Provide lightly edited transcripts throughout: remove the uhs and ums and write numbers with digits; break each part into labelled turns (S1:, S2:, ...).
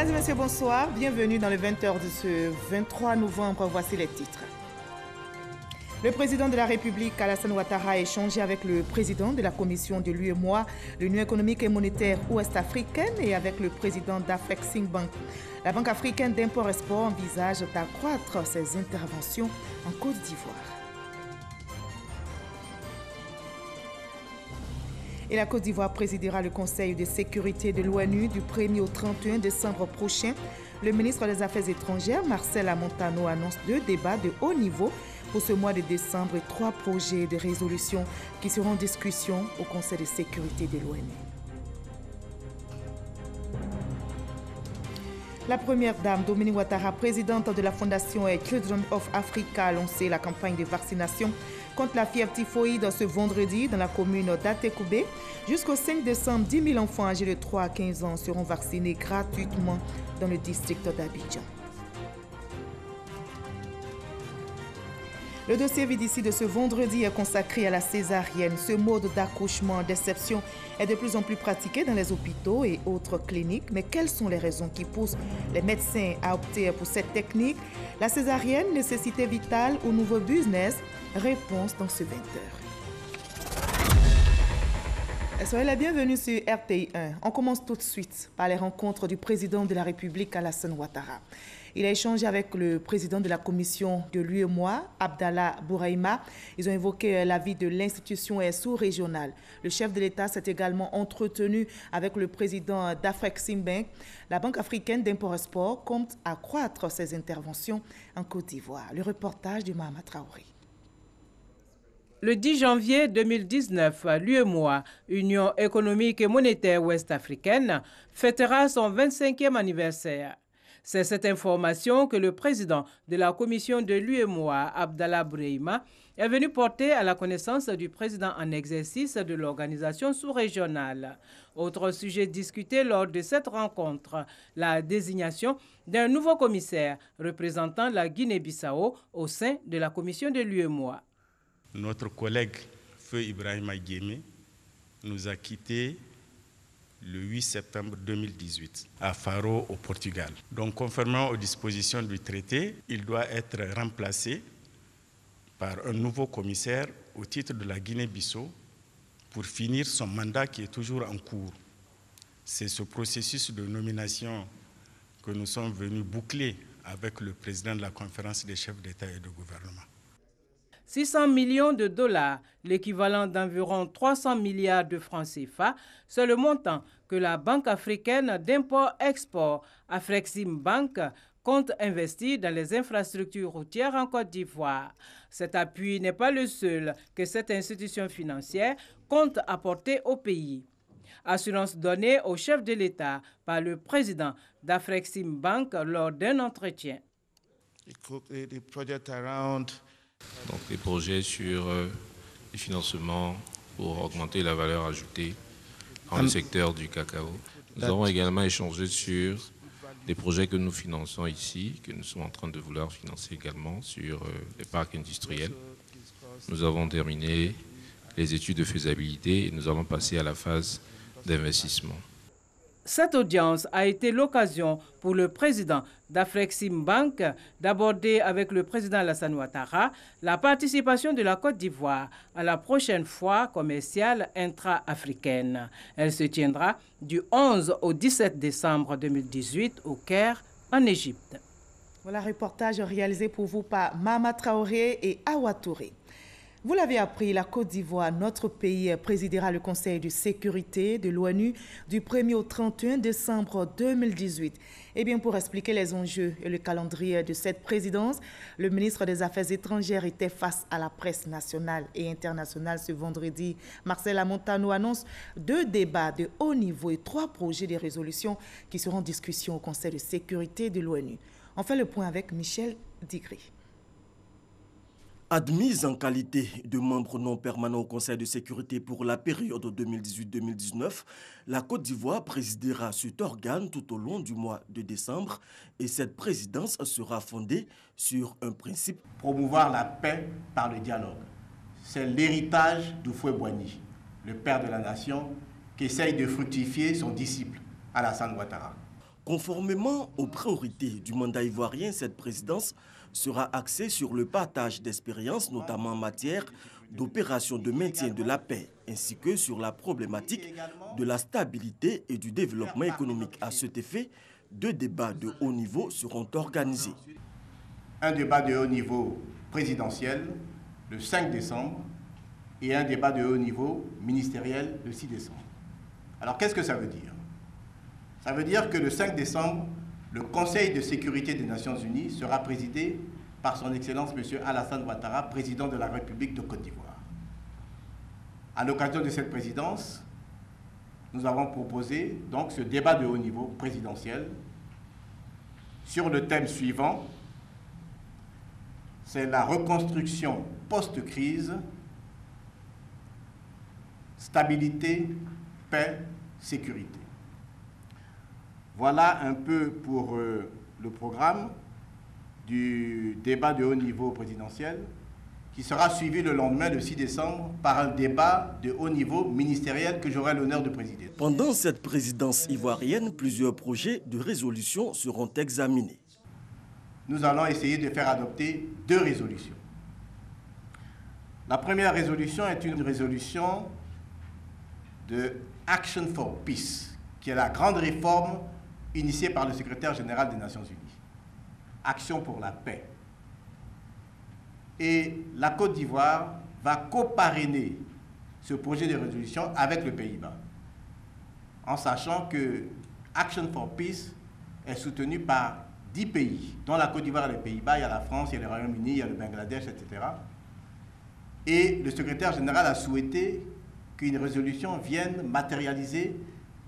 S1: Mesdames et messieurs, bonsoir. Bienvenue dans le 20h de ce 23 novembre. Voici les titres. Le président de la République, Alassane Ouattara, a échangé avec le président de la commission de l'UEMOA, l'Union économique et monétaire ouest-africaine, et avec le président d'Afreximbank. La Banque africaine d'import-export envisage d'accroître ses interventions en Côte d'Ivoire. Et la Côte d'Ivoire présidera le Conseil de sécurité de l'ONU du 1er au 31 décembre prochain. Le ministre des Affaires étrangères, Marcel Amontano, annonce 2 débats de haut niveau pour ce mois de décembre et 3 projets de résolution qui seront en discussion au Conseil de sécurité de l'ONU. La première dame, Dominique Ouattara, présidente de la Fondation Children of Africa, a lancé la campagne de vaccination contre la fièvre typhoïde ce vendredi dans la commune d'Atekoubé. Jusqu'au 5 décembre, 10 000 enfants âgés de 3 à 15 ans seront vaccinés gratuitement dans le district d'Abidjan. Le dossier VDC de ce vendredi est consacré à la césarienne. Ce mode d'accouchement d'exception est de plus en plus pratiqué dans les hôpitaux et autres cliniques. Mais quelles sont les raisons qui poussent les médecins à opter pour cette technique? La césarienne, nécessité vitale ou nouveau business? Réponse dans ce 20h. Soyez la bienvenue sur RTI 1. On commence tout de suite par les rencontres du président de la République, Alassane Ouattara. Il a échangé avec le président de la commission de l'UEMOA, Abdallah Bouraïma. Ils ont évoqué l'avis de l'institution sous-régionale. Le chef de l'État s'est également entretenu avec le président d'Afreximbank. La Banque africaine d'import-export compte accroître ses interventions en Côte d'Ivoire. Le reportage de Mahama Traoré.
S2: Le 10 janvier 2019, l'UEMOA, Union économique et monétaire ouest-africaine, fêtera son 25e anniversaire. C'est cette information que le président de la commission de l'UEMOA, Abdallah Bouraïma, est venu porter à la connaissance du président en exercice de l'organisation sous-régionale. Autre sujet discuté lors de cette rencontre, la désignation d'un nouveau commissaire représentant la Guinée-Bissau au sein de la commission de l'UEMOA.
S3: Notre collègue Feu Ibrahima Guémé nous a quittés le 8 septembre 2018 à Faro au Portugal. Donc, conformément aux dispositions du traité, il doit être remplacé par un nouveau commissaire au titre de la Guinée-Bissau pour finir son mandat qui est toujours en cours. C'est ce processus de nomination que nous sommes venus boucler avec le président de la conférence des chefs d'État et de gouvernement.
S2: 600 millions de dollars, l'équivalent d'environ 300 milliards de francs CFA, c'est le montant que la Banque africaine d'import-export, Afreximbank, compte investir dans les infrastructures routières en Côte d'Ivoire. Cet appui n'est pas le seul que cette institution financière compte apporter au pays. Assurance donnée au chef de l'État par le président d'Afreximbank lors d'un entretien.
S4: Donc les projets sur les financements pour augmenter la valeur ajoutée dans le secteur du cacao. Nous avons également échangé sur des projets que nous finançons ici, que nous sommes en train de vouloir financer également sur les parcs industriels. Nous avons terminé les études de faisabilité et nous allons passer à la phase d'investissement.
S2: Cette audience a été l'occasion pour le président d'Afreximbank d'aborder avec le président Alassane Ouattara la participation de la Côte d'Ivoire à la prochaine foire commerciale intra-africaine. Elle se tiendra du 11 au 17 décembre 2018 au Caire, en Égypte.
S1: Voilà un reportage réalisé pour vous par Mahama Traoré et Awa Touré. Vous l'avez appris, la Côte d'Ivoire, notre pays, présidera le Conseil de sécurité de l'ONU du 1er au 31 décembre 2018. Eh bien, pour expliquer les enjeux et le calendrier de cette présidence, le ministre des Affaires étrangères était face à la presse nationale et internationale ce vendredi. Marcel Amontano annonce 2 débats de haut niveau et 3 projets de résolution qui seront en discussion au Conseil de sécurité de l'ONU. On fait le point avec Michel Digri.
S5: Admise en qualité de membre non permanent au Conseil de sécurité pour la période 2018-2019, la Côte d'Ivoire présidera cet organe tout au long du mois de décembre et cette présidence sera fondée sur un principe.
S6: Promouvoir la paix par le dialogue. C'est l'héritage d'Houphouët-Boigny, le père de la nation, qui essaye de fructifier son disciple, Alassane Ouattara.
S5: Conformément aux priorités du mandat ivoirien, cette présidence sera axée sur le partage d'expériences, notamment en matière d'opérations de maintien de la paix, ainsi que sur la problématique de la stabilité et du développement économique. À cet effet, 2 débats de haut niveau seront organisés.
S6: Un débat de haut niveau présidentiel le 5 décembre et un débat de haut niveau ministériel le 6 décembre. Alors qu'est-ce que ça veut dire? Ça veut dire que le 5 décembre, le Conseil de sécurité des Nations Unies sera présidé par son Excellence M. Alassane Ouattara, président de la République de Côte d'Ivoire. À l'occasion de cette présidence, nous avons proposé donc ce débat de haut niveau présidentiel sur le thème suivant, c'est la reconstruction post-crise, stabilité, paix, sécurité. Voilà un peu pour le programme du débat de haut niveau présidentiel qui sera suivi le lendemain, le 6 décembre, par un débat de haut niveau ministériel que j'aurai l'honneur de présider.
S5: Pendant cette présidence ivoirienne, plusieurs projets de résolution seront examinés.
S6: Nous allons essayer de faire adopter 2 résolutions. La première résolution est une résolution de Action for Peace, qui est la grande réforme initiée par le secrétaire général des Nations Unies. Action pour la paix. Et la Côte d'Ivoire va co-parrainer ce projet de résolution avec le Pays-Bas, en sachant que Action for Peace est soutenu par 10 pays, dont la Côte d'Ivoire et les Pays-Bas, il y a la France, il y a le Royaume-Uni, il y a le Bangladesh, etc. Et le secrétaire général a souhaité qu'une résolution vienne matérialiser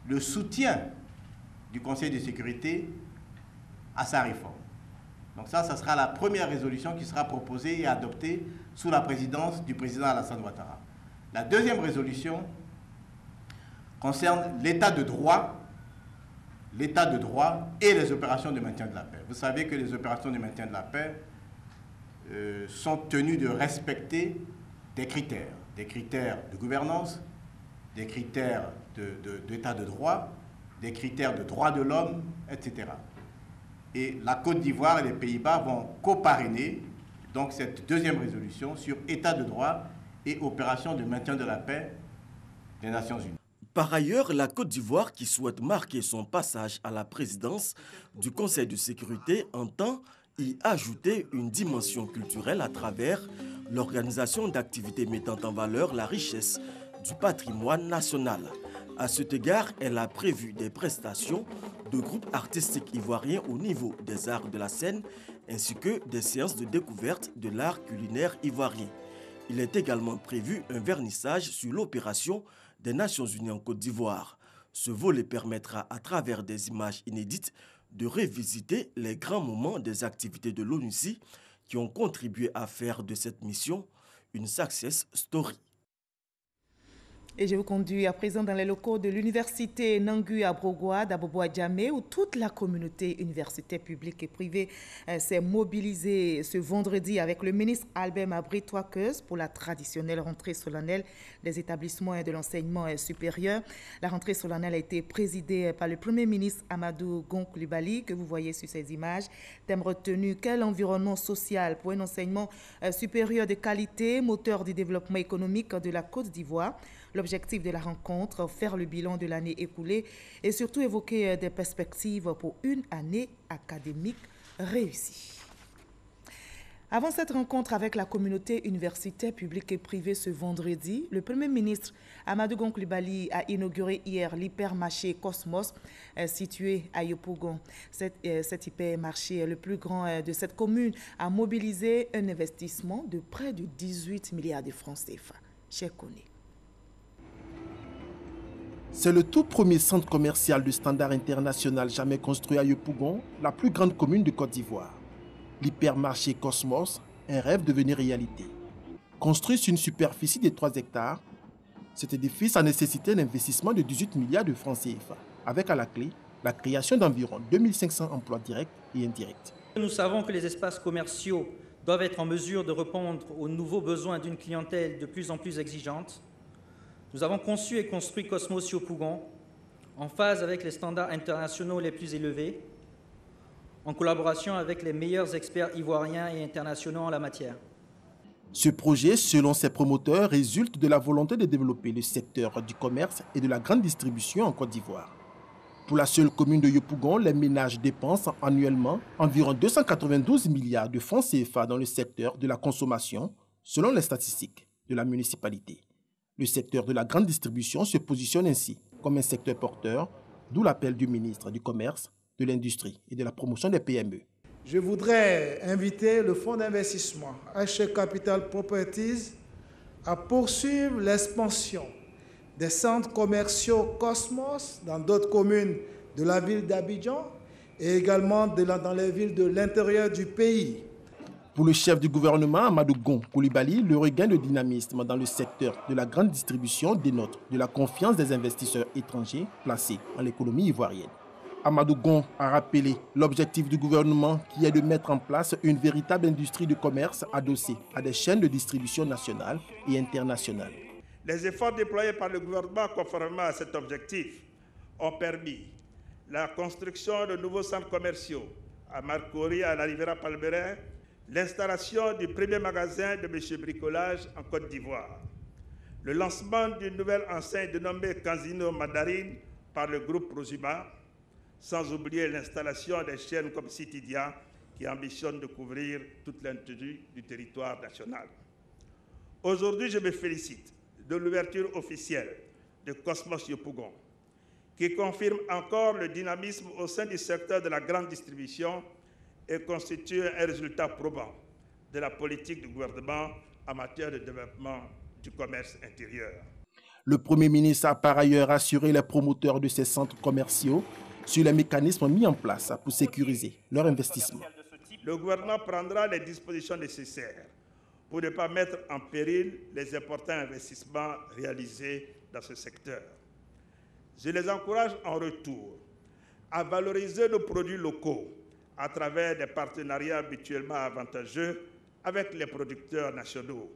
S6: le soutien du Conseil de sécurité à sa réforme. Donc ça sera la première résolution qui sera proposée et adoptée sous la présidence du président Alassane Ouattara. La deuxième résolution concerne l'état de droit et les opérations de maintien de la paix. Vous savez que les opérations de maintien de la paix sont tenues de respecter des critères de gouvernance, des critères d'état de droit, des critères de droits de l'homme, etc. Et la Côte d'Ivoire et les Pays-Bas vont co-parrainer donc cette deuxième résolution sur état de droit et opérations de maintien de la paix des Nations Unies.
S5: Par ailleurs, la Côte d'Ivoire, qui souhaite marquer son passage à la présidence du Conseil de sécurité, entend y ajouter une dimension culturelle à travers l'organisation d'activités mettant en valeur la richesse du patrimoine national. À cet égard, elle a prévu des prestations de groupes artistiques ivoiriens au niveau des arts de la scène, ainsi que des séances de découverte de l'art culinaire ivoirien. Il est également prévu un vernissage sur l'opération des Nations Unies en Côte d'Ivoire. Ce volet permettra, à travers des images inédites, de revisiter les grands moments des activités de l'ONUCI qui ont contribué à faire de cette mission une success story.
S1: Et je vous conduis à présent dans les locaux de l'université Nangu à Brogoua, d'Abobo-Adjamé, où toute la communauté universitaire publique et privée s'est mobilisée ce vendredi avec le ministre Albert Mabry-Touakeuse pour la traditionnelle rentrée solennelle des établissements et de l'enseignement supérieur. La rentrée solennelle a été présidée par le Premier ministre Amadou Gon Coulibaly, que vous voyez sur ces images. Thème retenu, quel environnement social pour un enseignement supérieur de qualité, moteur du développement économique de la Côte d'Ivoire. L'objectif de la rencontre, faire le bilan de l'année écoulée et surtout évoquer des perspectives pour une année académique réussie. Avant cette rencontre avec la communauté universitaire publique et privée ce vendredi, le Premier ministre Amadou Gon Coulibaly a inauguré hier l'hypermarché Cosmos situé à Yopougon. Cet hypermarché, le plus grand de cette commune, a mobilisé un investissement de près de 18 milliards de francs CFA. Cheikh Koné.
S7: C'est le tout premier centre commercial de standard international jamais construit à Yopougon, la plus grande commune de Côte d'Ivoire. L'hypermarché Cosmos, un rêve devenu réalité. Construit sur une superficie de 3 hectares, cet édifice a nécessité un investissement de 18 milliards de francs CFA, avec à la clé la création d'environ 2500 emplois directs et indirects.
S8: Nous savons que les espaces commerciaux doivent être en mesure de répondre aux nouveaux besoins d'une clientèle de plus en plus exigeante. Nous avons conçu et construit Cosmos Yopougon en phase avec les standards internationaux les plus élevés, en collaboration avec les meilleurs experts ivoiriens et internationaux en la matière.
S7: Ce projet, selon ses promoteurs, résulte de la volonté de développer le secteur du commerce et de la grande distribution en Côte d'Ivoire. Pour la seule commune de Yopougon, les ménages dépensent annuellement environ 292 milliards de francs CFA dans le secteur de la consommation, selon les statistiques de la municipalité. Le secteur de la grande distribution se positionne ainsi comme un secteur porteur, d'où l'appel du ministre du Commerce, de l'Industrie et de la Promotion des PME.
S9: Je voudrais inviter le fonds d'investissement HC Capital Properties à poursuivre l'expansion des centres commerciaux Cosmos dans d'autres communes de la ville d'Abidjan et également dans les villes de l'intérieur du pays.
S7: Pour le chef du gouvernement, Amadou Gon Coulibaly, le regain de dynamisme dans le secteur de la grande distribution dénote de la confiance des investisseurs étrangers placés dans l'économie ivoirienne. Amadou Gon a rappelé l'objectif du gouvernement qui est de mettre en place une véritable industrie de commerce adossée à des chaînes de distribution nationales et internationales.
S10: Les efforts déployés par le gouvernement conformément à cet objectif ont permis la construction de nouveaux centres commerciaux à Marcory, à la Riviera Palmerin, l'installation du premier magasin de M. Bricolage en Côte d'Ivoire, le lancement d'une nouvelle enseigne dénommée Casino Mandarine par le groupe Prosuma, sans oublier l'installation des chaînes comme Citidia qui ambitionnent de couvrir toute l'étendue du territoire national. Aujourd'hui, je me félicite de l'ouverture officielle de Cosmos Yopougon, qui confirme encore le dynamisme au sein du secteur de la grande distribution et constitue un résultat probant de la politique du gouvernement en matière de développement du commerce intérieur.
S7: Le Premier ministre a par ailleurs assuré les promoteurs de ces centres commerciaux sur les mécanismes mis en place pour sécuriser leur investissement.
S10: Le gouvernement prendra les dispositions nécessaires pour ne pas mettre en péril les importants investissements réalisés dans ce secteur. Je les encourage en retour à valoriser nos produits locaux à travers des partenariats mutuellement avantageux avec les producteurs nationaux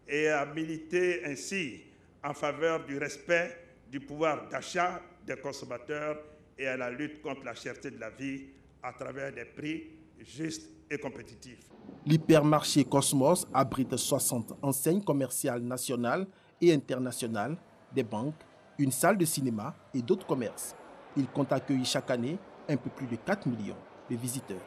S10: et à militer ainsi en faveur du respect du pouvoir d'achat des consommateurs et à la lutte contre la cherté de la vie à travers des prix justes et compétitifs.
S7: L'hypermarché Cosmos abrite 60 enseignes commerciales nationales et internationales, des banques, une salle de cinéma et d'autres commerces. Il compte accueillir chaque année un peu plus de 4 millions de visiteurs.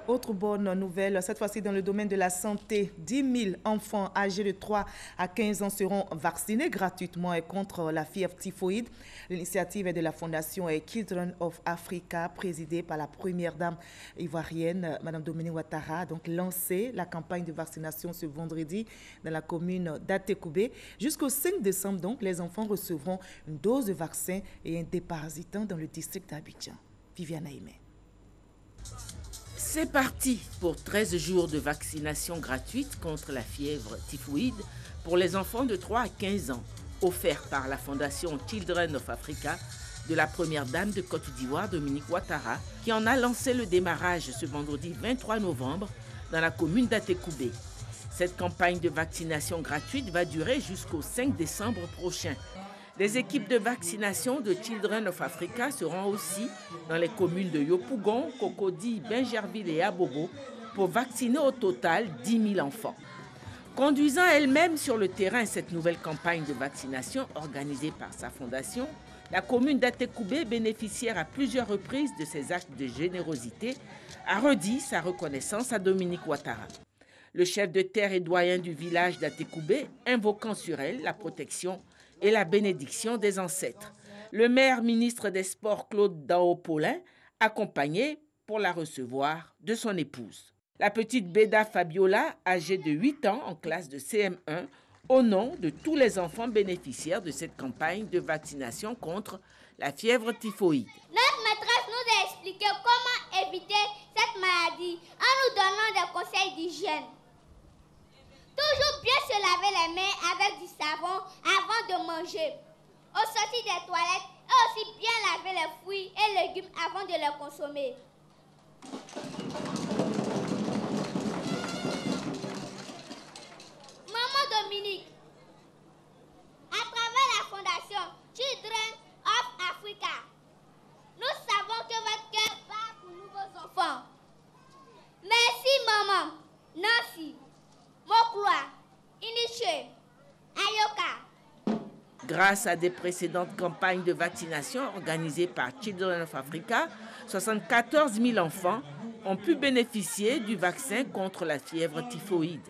S1: Autre bonne nouvelle, cette fois-ci dans le domaine de la santé, 10 000 enfants âgés de 3 à 15 ans seront vaccinés gratuitement contre la fièvre typhoïde. L'initiative est de la Fondation Children of Africa, présidée par la première dame ivoirienne, Mme Dominique Ouattara, a donc lancé la campagne de vaccination ce vendredi dans la commune d'Atekoubé. Jusqu'au 5 décembre, donc, les enfants recevront une dose de vaccin et un déparasitant dans le district d'Abidjan. Viviane Aimé.
S11: C'est parti pour 13 jours de vaccination gratuite contre la fièvre typhoïde pour les enfants de 3 à 15 ans, offert par la Fondation Children of Africa de la première dame de Côte d'Ivoire, Dominique Ouattara, qui en a lancé le démarrage ce vendredi 23 novembre dans la commune d'Atekoubé. Cette campagne de vaccination gratuite va durer jusqu'au 5 décembre prochain. Les équipes de vaccination de Children of Africa seront aussi dans les communes de Yopougon, Cocody, Bingerville et Abobo pour vacciner au total 10 000 enfants. Conduisant elle-même sur le terrain cette nouvelle campagne de vaccination organisée par sa fondation, la commune d'Atekoubé, bénéficiaire à plusieurs reprises de ces actes de générosité, a redit sa reconnaissance à Dominique Ouattara. Le chef de terre et doyen du village d'Atekoubé, invoquant sur elle la protection et la bénédiction des ancêtres. Le maire ministre des Sports, Claude Dao-Paulin, accompagné pour la recevoir de son épouse. La petite Beda Fabiola, âgée de 8 ans en classe de CM1, au nom de tous les enfants bénéficiaires de cette campagne de vaccination contre la fièvre typhoïde.
S12: Notre maîtresse nous a expliqué comment éviter cette maladie en nous donnant des conseils d'hygiène. Toujours bien se laver les mains avec du savon avant de manger. Au sortir des toilettes, et aussi bien laver les fruits et légumes avant de les consommer. Maman Dominique, à travers la Fondation Children of
S11: Grâce à des précédentes campagnes de vaccination organisées par Children of Africa, 74 000 enfants ont pu bénéficier du vaccin contre la fièvre typhoïde.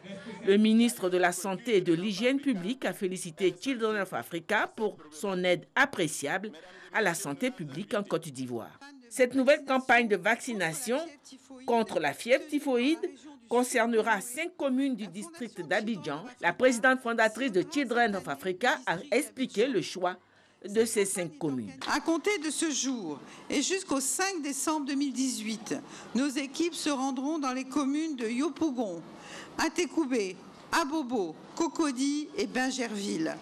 S11: Le ministre de la Santé et de l'Hygiène publique a félicité Children of Africa pour son aide appréciable à la santé publique en Côte d'Ivoire. Cette nouvelle campagne de vaccination contre la fièvre typhoïde concernera 5 communes du district d'Abidjan. La présidente fondatrice de Children of Africa a expliqué le choix de ces 5 communes.
S13: À compter de ce jour et jusqu'au 5 décembre 2018, nos équipes se rendront dans les communes de Yopougon, Atekoubé, Abobo, Cocody et Bingerville.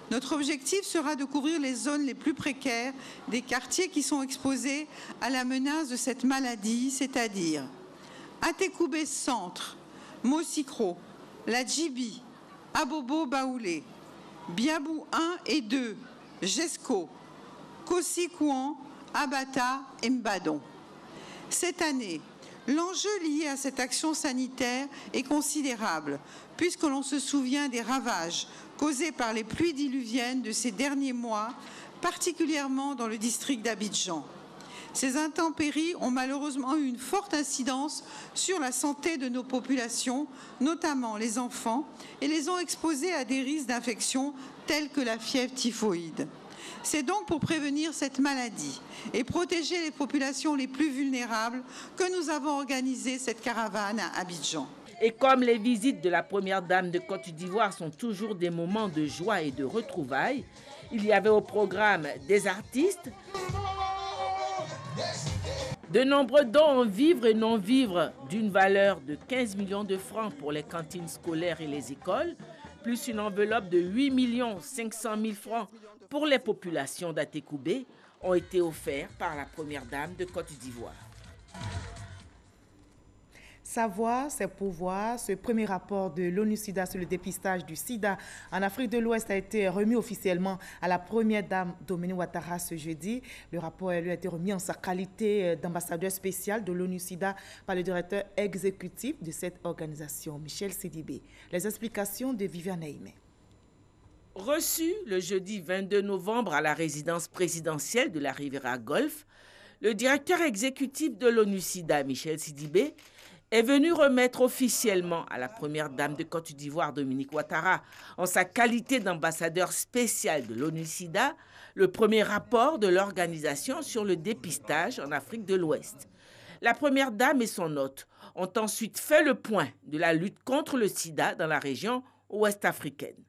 S13: Notre objectif sera de couvrir les zones les plus précaires des quartiers qui sont exposés à la menace de cette maladie, c'est-à-dire Atekoubé Centre, Mosikro, La Djibi, Abobo Baoulé, Biabou 1 et 2, Jesco, Kossi-Kouan, Abata et Mbadon. Cette année, l'enjeu lié à cette action sanitaire est considérable, puisque l'on se souvient des ravages causés par les pluies diluviennes de ces derniers mois, particulièrement dans le district d'Abidjan. Ces intempéries ont malheureusement eu une forte incidence sur la santé de nos populations, notamment les enfants, et les ont exposés à des risques d'infection tels que la fièvre typhoïde. C'est donc pour prévenir cette maladie et protéger les populations les plus vulnérables que nous avons organisé cette caravane à Abidjan.
S11: Et comme les visites de la première dame de Côte d'Ivoire sont toujours des moments de joie et de retrouvailles, il y avait au programme des artistes, de nombreux dons en vivres et non-vivres d'une valeur de 15 millions de francs pour les cantines scolaires et les écoles, plus une enveloppe de 8 500 000 francs pour les populations d'Atekoubé, ont été offerts par la première dame de Côte d'Ivoire.
S1: Savoir, c'est pouvoir. Ce premier rapport de l'ONU-SIDA sur le dépistage du sida en Afrique de l'Ouest a été remis officiellement à la première dame Dominique Ouattara ce jeudi. Le rapport lui a été remis en sa qualité d'ambassadeur spécial de l'ONU-SIDA par le directeur exécutif de cette organisation, Michel Sidibé. Les explications de Viviane Aimé.
S11: Reçu le jeudi 22 novembre à la résidence présidentielle de la Riviera Golfe, le directeur exécutif de l'ONU-SIDA, Michel Sidibé, est venu remettre officiellement à la première dame de Côte d'Ivoire, Dominique Ouattara, en sa qualité d'ambassadeur spécial de l'ONU-SIDA, le premier rapport de l'organisation sur le dépistage en Afrique de l'Ouest. La première dame et son hôte ont ensuite fait le point de la lutte contre le sida dans la région ouest-africaine.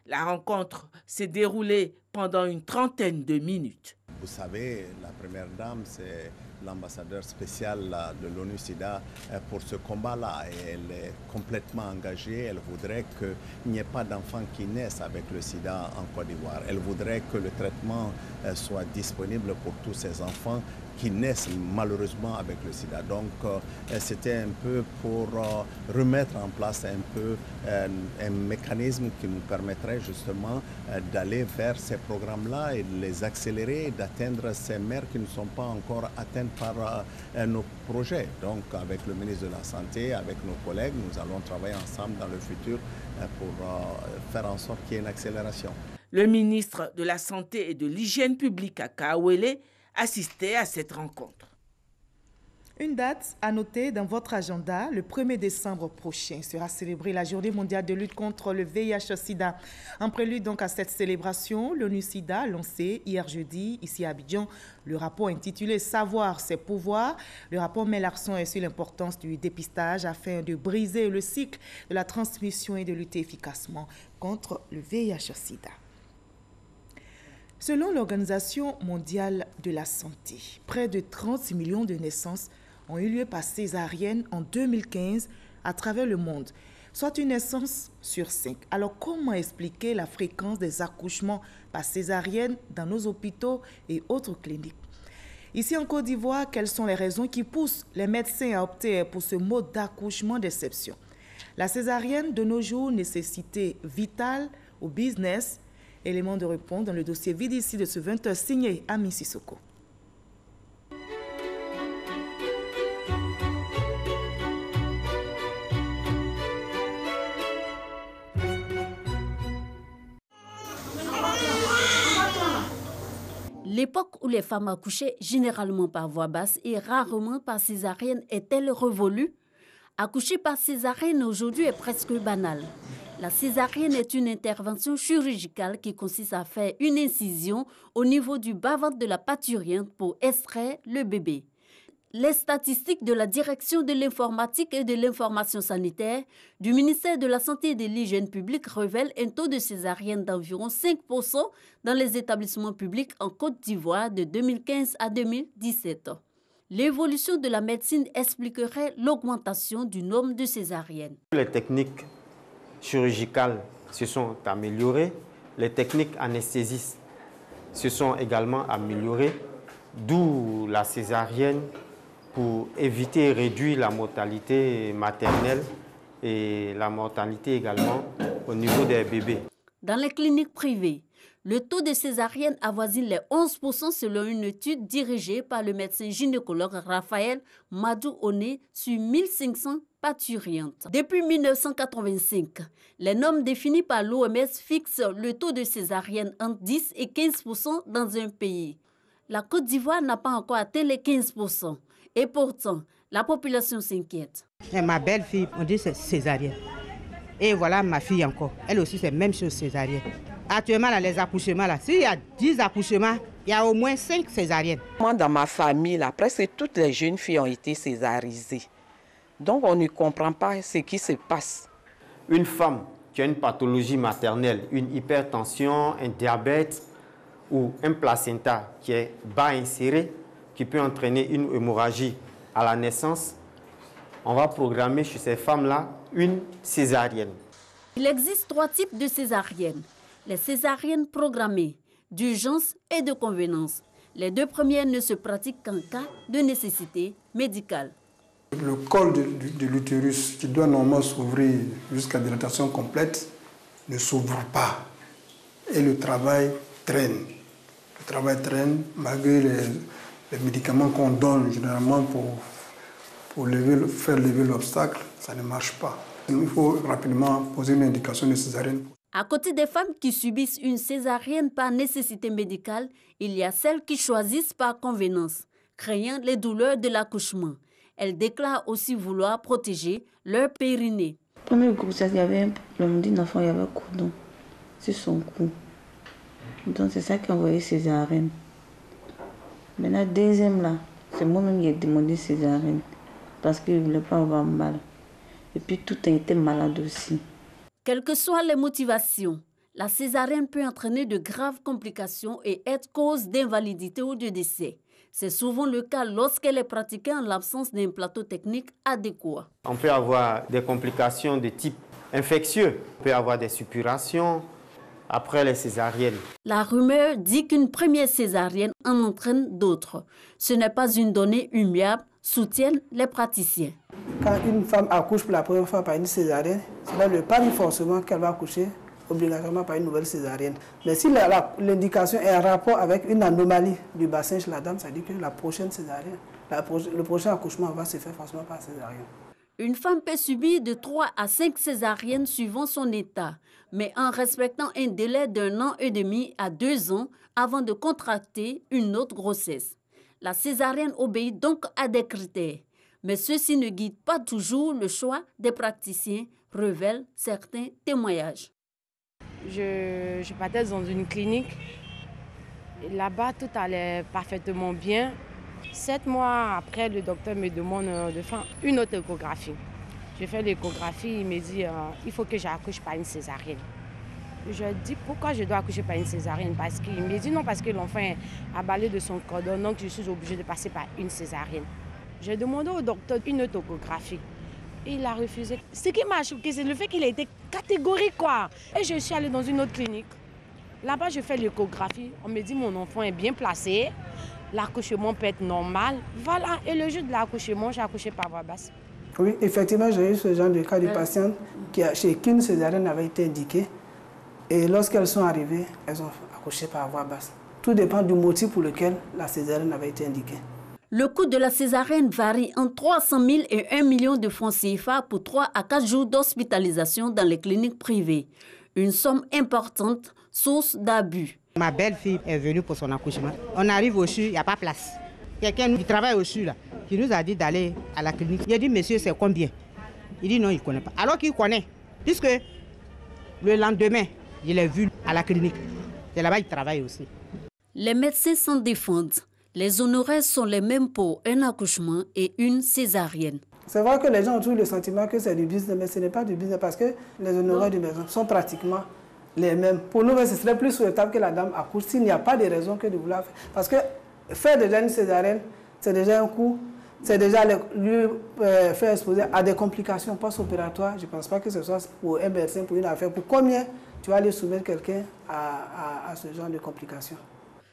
S11: La rencontre s'est déroulée pendant une trentaine de minutes.
S14: Vous savez, la première dame, c'est l'ambassadeur spécial de l'ONU-SIDA pour ce combat-là. Et elle est complètement engagée. Elle voudrait qu'il n'y ait pas d'enfants qui naissent avec le sida en Côte d'Ivoire. Elle voudrait que le traitement soit disponible pour tous ces enfants qui naissent malheureusement avec le sida. Donc c'était un peu pour remettre en place un peu un mécanisme qui nous permettrait justement d'aller vers ces programmes-là et de les accélérer et d'atteindre ces mères qui ne sont pas encore atteintes par nos projets. Donc avec le ministre de la Santé, avec nos collègues, nous allons travailler ensemble dans le futur pour faire en sorte qu'il y ait une accélération.
S11: Le ministre de la Santé et de l'Hygiène publique à Kaouélé assistait à cette rencontre.
S1: Une date à noter dans votre agenda, le 1er décembre prochain sera célébrée la Journée mondiale de lutte contre le VIH-Sida. En prélude donc à cette célébration, l'ONU-SIDA a lancé hier jeudi, ici à Abidjan, le rapport intitulé « Savoir, c'est pouvoir ». Le rapport met l'accent sur l'importance du dépistage afin de briser le cycle de la transmission et de lutter efficacement contre le VIH-Sida. Selon l'Organisation mondiale de la santé, près de 30 millions de naissances ont eu lieu par césarienne en 2015 à travers le monde, soit une naissance sur 5. Alors comment expliquer la fréquence des accouchements par césarienne dans nos hôpitaux et autres cliniques? Ici en Côte d'Ivoire, quelles sont les raisons qui poussent les médecins à opter pour ce mode d'accouchement d'exception? La césarienne de nos jours, nécessité vitale au business. Élément de réponse dans le dossier vide ici de ce 20h signé Ami Sissoko.
S15: L'époque où les femmes accouchaient généralement par voie basse et rarement par césarienne est-elle révolue? Accoucher par césarienne aujourd'hui est presque banal. La césarienne est une intervention chirurgicale qui consiste à faire une incision au niveau du bas-ventre de la parturiente pour extraire le bébé. Les statistiques de la Direction de l'informatique et de l'information sanitaire du ministère de la Santé et de l'Hygiène publique révèlent un taux de césarienne d'environ 5% dans les établissements publics en Côte d'Ivoire de 2015 à 2017. L'évolution de la médecine expliquerait l'augmentation du nombre de césariennes.
S16: Les techniques chirurgicales se sont améliorées, les techniques anesthésistes se sont également améliorées, d'où la césarienne pour éviter et réduire la mortalité maternelle et la mortalité également au niveau des bébés.
S15: Dans les cliniques privées, le taux de césarienne avoisine les 11% selon une étude dirigée par le médecin gynécologue Raphaël Madou-Oné sur 1500 parturientes. Depuis 1985, les normes définies par l'OMS fixent le taux de césarienne entre 10 et 15% dans un pays. La Côte d'Ivoire n'a pas encore atteint les 15%. Et pourtant, la population s'inquiète.
S17: Ma belle-fille, on dit c'est césarienne. Et voilà ma fille encore. Elle aussi, c'est même chose césarienne. Actuellement, là, les accouchements, s'il y a 10 accouchements, il y a au moins 5 césariennes.
S18: Moi, dans ma famille, là, presque toutes les jeunes filles ont été césarisées. Donc, on ne comprend pas ce qui se passe.
S16: Une femme qui a une pathologie maternelle, une hypertension, un diabète ou un placenta qui est bas inséré, qui peut entraîner une hémorragie à la naissance, on va programmer chez ces femmes-là une césarienne.
S15: Il existe 3 types de césariennes. Les césariennes programmées, d'urgence et de convenance. Les 2 premières ne se pratiquent qu'en cas de nécessité médicale.
S19: Le col de l'utérus, qui doit normalement s'ouvrir jusqu'à dilatation complète, ne s'ouvre pas. Et le travail traîne. Le travail traîne malgré les médicaments qu'on donne généralement pour faire lever l'obstacle, ça ne marche pas. Il faut rapidement poser une indication de césarienne.
S15: À côté des femmes qui subissent une césarienne par nécessité médicale, il y a celles qui choisissent par convenance, craignant les douleurs de l'accouchement. Elles déclarent aussi vouloir protéger leur périnée.
S20: Première grossesse, il y avait un problème d'un enfant, il y avait un cordon sur son cou. Donc c'est ça qui a envoyé césarienne. Maintenant, deuxième là, c'est moi-même qui ai demandé césarienne parce qu'il ne voulait pas avoir mal. Et puis tout a été malade aussi.
S15: Quelles que soient les motivations, la césarienne peut entraîner de graves complications et être cause d'invalidité ou de décès. C'est souvent le cas lorsqu'elle est pratiquée en l'absence d'un plateau technique adéquat.
S16: On peut avoir des complications de type infectieux, on peut avoir des suppurations après les césariennes.
S15: La rumeur dit qu'une première césarienne en entraîne d'autres. Ce n'est pas une donnée immuable, soutiennent les praticiens.
S21: Quand une femme accouche pour la première fois par une césarienne, cela ne veut pas forcément qu'elle va accoucher obligatoirement par une nouvelle césarienne. Mais si l'indication est en rapport avec une anomalie du bassin chez la dame, ça dit que la prochaine césarienne, le prochain accouchement va se faire forcément par césarienne.
S15: Une femme peut subir de 3 à 5 césariennes suivant son état, mais en respectant un délai d'1 an et demi à 2 ans avant de contracter une autre grossesse. La césarienne obéit donc à des critères, mais ceux-ci ne guident pas toujours le choix des praticiens, révèlent certains témoignages.
S22: Je partais dans une clinique. Là-bas, tout allait parfaitement bien. 7 mois après, le docteur me demande de faire une autre échographie. Je fais l'échographie, il me dit il faut que j'accouche par une césarienne. Je dis pourquoi je dois accoucher par une césarienne? Parce qu'il me dit non, parce que l'enfant est abalé de son cordon, donc je suis obligée de passer par une césarienne. J'ai demandé au docteur une autre échographie. Il a refusé. Ce qui m'a choqué, c'est le fait qu'il a été catégorique, quoi. Et je suis allée dans une autre clinique. Là-bas, je fais l'échographie. On me dit mon enfant est bien placé. L'accouchement peut être normal. Voilà. Et le jour de l'accouchement, j'ai accouché par voie basse.
S21: Oui, effectivement, j'ai eu ce genre de cas de patiente chez qui une césarienne avait été indiquée. Et lorsqu'elles sont arrivées, elles ont accouché par voie basse. Tout dépend du motif pour lequel la césarienne avait été indiquée.
S15: Le coût de la césarienne varie entre 300 000 et 1 million de francs CFA pour 3 à 4 jours d'hospitalisation dans les cliniques privées. Une somme importante, source d'abus.
S17: Ma belle-fille est venue pour son accouchement. On arrive au CHU, il n'y a pas place. Quelqu'un qui travaille au CHU, là, qui nous a dit d'aller à la clinique. Il a dit, monsieur, c'est combien? Il dit non, il ne connaît pas. Alors qu'il connaît, puisque le lendemain, je l'ai vu à la clinique. C'est là-bas qu'il travaille aussi.
S15: Les médecins s'en défendent. Les honoraires sont les mêmes pour un accouchement et une césarienne.
S21: C'est vrai que les gens ont toujours le sentiment que c'est du business, mais ce n'est pas du business parce que les honoraires du médecin sont pratiquement les mêmes. Pour nous, ce serait plus souhaitable que la dame accouche s'il n'y a pas de raison que de vouloir faire. Parce que faire déjà une césarienne, c'est déjà un coût, c'est déjà lui faire exposer à des complications post-opératoires. Je ne pense pas que ce soit pour un médecin, pour une affaire. Pour combien tu vas aller soumettre quelqu'un à ce genre de complications?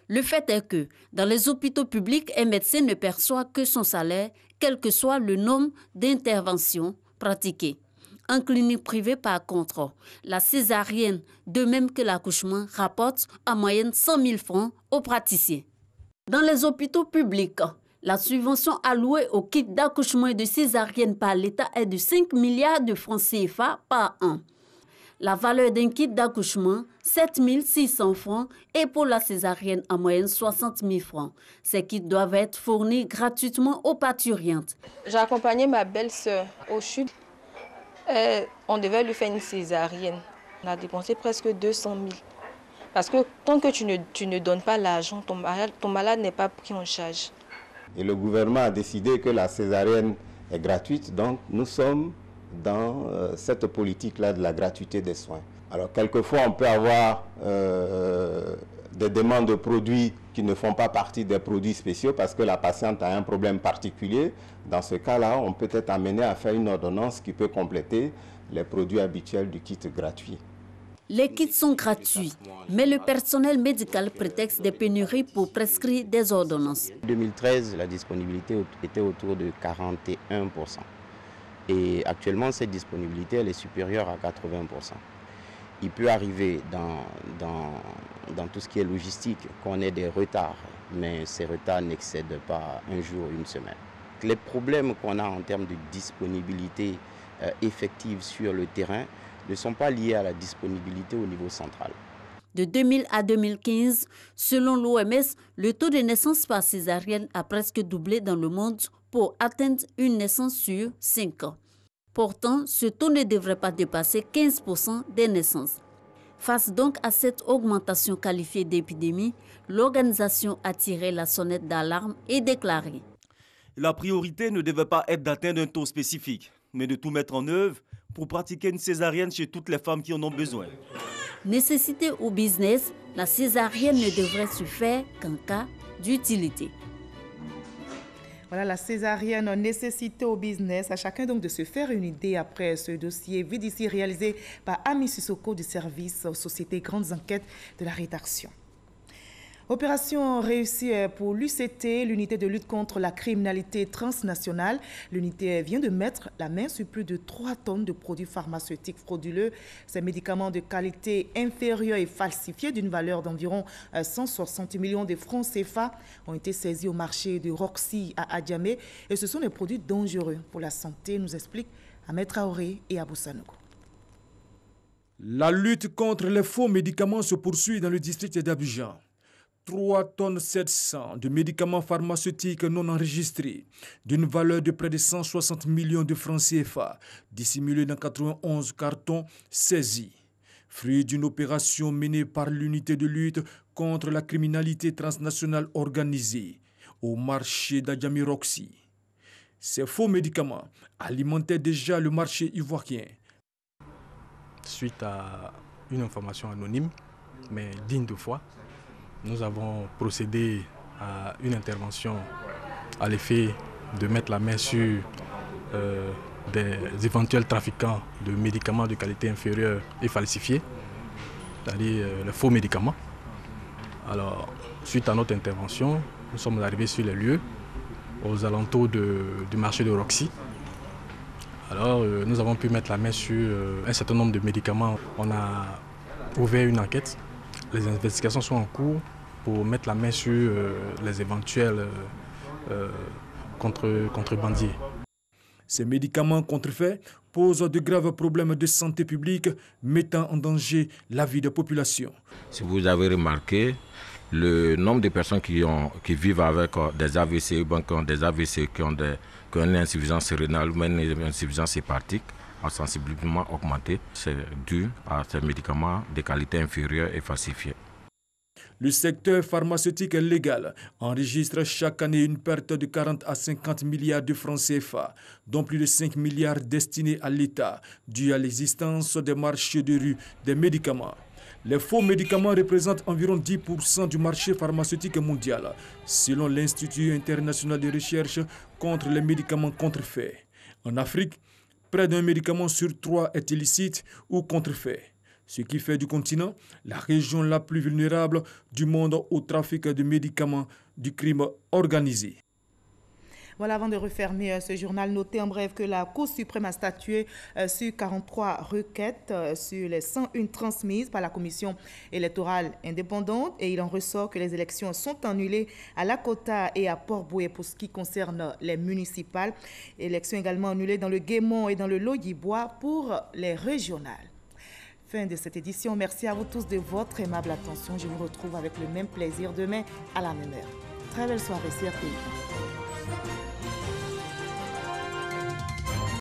S15: Le fait est que, dans les hôpitaux publics, un médecin ne perçoit que son salaire, quel que soit le nombre d'interventions pratiquées. En clinique privée, par contre, la césarienne, de même que l'accouchement, rapporte en moyenne 100 000 francs aux praticiens. Dans les hôpitaux publics, la subvention allouée aux kits d'accouchement et de césarienne par l'État est de 5 milliards de francs CFA par an. La valeur d'un kit d'accouchement, 7 600 francs, et pour la césarienne, en moyenne 60 000 francs. Ces kits doivent être fournis gratuitement aux parturientes.
S3: J'ai accompagné ma belle-sœur au CHU. On devait lui faire une césarienne. On a dépensé presque 200 000. Parce que tant que tu ne donnes pas l'argent, ton malade n'est pas pris en charge.
S4: Et le gouvernement a décidé que la césarienne est gratuite, donc nous sommes dans cette politique-là de la gratuité des soins. Alors, quelquefois, on peut avoir des demandes de produits qui ne font pas partie des produits spéciaux parce que la patiente a un problème particulier. Dans ce cas-là, on peut être amené à faire une ordonnance qui peut compléter les produits habituels du kit gratuit.
S15: Les kits sont gratuits, mais le personnel médical prétexte des pénuries pour prescrire des ordonnances.
S23: En 2013, la disponibilité était autour de 41%. Et actuellement, cette disponibilité elle est supérieure à 80%. Il peut arriver dans tout ce qui est logistique qu'on ait des retards, mais ces retards n'excèdent pas un jour, une semaine. Les problèmes qu'on a en termes de disponibilité effective sur le terrain ne sont pas liés à la disponibilité au niveau central.
S15: De 2000 à 2015, selon l'OMS, le taux de naissance par césarienne a presque doublé dans le monde pour atteindre une naissance sur 5 ans. Pourtant, ce taux ne devrait pas dépasser 15% des naissances. Face donc à cette augmentation qualifiée d'épidémie, l'organisation a tiré la sonnette d'alarme et déclaré:
S24: la priorité ne devait pas être d'atteindre un taux spécifique, mais de tout mettre en œuvre pour pratiquer une césarienne chez toutes les femmes qui en ont besoin.
S15: Nécessité au business, la césarienne ne devrait se faire qu'en cas d'utilité.
S1: Voilà la césarienne, nécessité au business. À chacun donc de se faire une idée après ce dossier vide ici réalisé par Ami Sissoko du service Société Grandes Enquêtes de la rédaction. Opération réussie pour l'UCT, l'unité de lutte contre la criminalité transnationale. L'unité vient de mettre la main sur plus de 3 tonnes de produits pharmaceutiques frauduleux. Ces médicaments de qualité inférieure et falsifiés d'une valeur d'environ 160 millions de francs CFA ont été saisis au marché de Roxy à Adjamé. Et ce sont des produits dangereux pour la santé, nous expliquent Ahmed Traoré et Abou Sanogo.
S25: La lutte contre les faux médicaments se poursuit dans le district d'Abidjan. 3 tonnes 700 de médicaments pharmaceutiques non enregistrés d'une valeur de près de 160 millions de francs CFA, dissimulés dans 91 cartons saisis. Fruit d'une opération menée par l'unité de lutte contre la criminalité transnationale organisée au marché d'Adjamé Roxy. Ces faux médicaments alimentaient déjà le marché ivoirien.
S26: Suite à une information anonyme, mais digne de foi, nous avons procédé à une intervention à l'effet de mettre la main sur des éventuels trafiquants de médicaments de qualité inférieure et falsifiés, c'est-à-dire les faux médicaments. Alors, suite à notre intervention, nous sommes arrivés sur les lieux, aux alentours du marché de Roxy. Alors, nous avons pu mettre la main sur un certain nombre de médicaments. On a ouvert une enquête. Les investigations sont en cours pour mettre la main sur les éventuels contrebandiers.
S25: Ces médicaments contrefaits posent de graves problèmes de santé publique, mettant en danger la vie des populations.
S2: Si vous avez remarqué, le nombre de personnes qui vivent avec des AVC, des AVC qui ont une insuffisance rénale ou une insuffisance hépatique a sensiblement augmenté. C'est dû à ces médicaments de qualité inférieure et falsifiés.
S25: Le secteur pharmaceutique légal enregistre chaque année une perte de 40 à 50 milliards de francs CFA, dont plus de 5 milliards destinés à l'État, dû à l'existence des marchés de rue des médicaments. Les faux médicaments représentent environ 10% du marché pharmaceutique mondial, selon l'Institut international de recherche contre les médicaments contrefaits. En Afrique, près d'un médicament sur 3 est illicite ou contrefait, ce qui fait du continent la région la plus vulnérable du monde au trafic de médicaments du crime organisé.
S1: Voilà, avant de refermer ce journal, notez en bref que la Cour suprême a statué sur 43 requêtes sur les 101 transmises par la Commission électorale indépendante et il en ressort que les élections sont annulées à Lakota et à Port-Boué pour ce qui concerne les municipales. Élections également annulées dans le Guémont et dans le Loyibois pour les régionales. Fin de cette édition. Merci à vous tous de votre aimable attention. Je vous retrouve avec le même plaisir demain à la même heure. Très belle soirée sur RTI.